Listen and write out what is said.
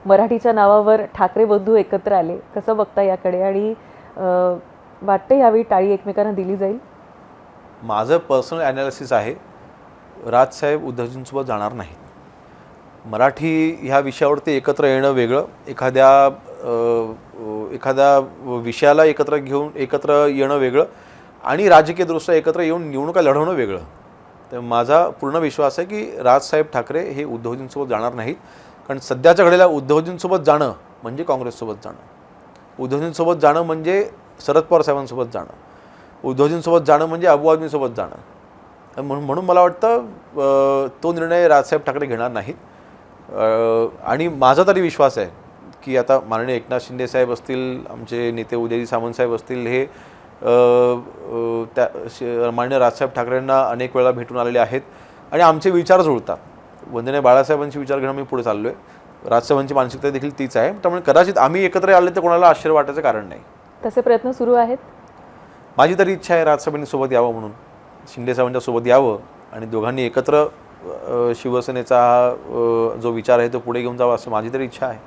मराठीच्या नावावर ठाकरे बंधू एकत्र आले, कसं बघता याकडे? आणि वाटतं यावेळी टाळी एकमेकांना दिली जाईल? माझं पर्सनल ॲनालिसिस आहे, राजसाहेब उद्धवजींसोबत जाणार नाहीत. मराठी ह्या विषयावरती एकत्र येणं वेगळं, एखाद्या विषयाला एकत्र येणं वेगळं आणि राजकीयदृष्ट्या एकत्र येऊन निवडणुका लढवणं वेगळं. तर माझा पूर्ण विश्वास आहे की राजसाहेब ठाकरे हे उद्धवजींसोबत जाणार नाहीत. कारण सध्याच्या घडीला उद्धवजींसोबत जाणं म्हणजे काँग्रेससोबत जाणं, उद्धवजींसोबत जाणं म्हणजे शरद पवार साहेबांसोबत जाणं, उद्धवजींसोबत जाणं म्हणजे अबू आझमीसोबत जाणं. म्हणून मला वाटतं तो निर्णय राजसाहेब ठाकरे घेणार नाहीत. आणि माझा तरी विश्वास आहे की आता माननीय एकनाथ शिंदे साहेब असतील, आमचे नेते उदयजी सामंत साहेब असतील, हे माननीय राजसाहेब ठाकरेंना अनेक वेळा भेटून आलेले आहेत आणि आमचे विचार जुळतात. वंदनीय बाळासाहेबांचे विचार घेऊन मी पुढे चाललो आहे. राजसाहेबांची मानसिकता देखील तीच आहे. त्यामुळे कदाचित आम्ही एकत्र आले तर कोणाला आश्चर्य वाटायचं कारण नाही. तसे प्रयत्न सुरू आहेत. माझी तरी इच्छा आहे राजसाहेबांनी सोबत यावं, म्हणून शिंदे साहेबांच्या सोबत यावं आणि दोघांनी एकत्र शिवसेनेचा जो विचार आहे तो पुढे घेऊन जावा, असं माझी तरी इच्छा आहे.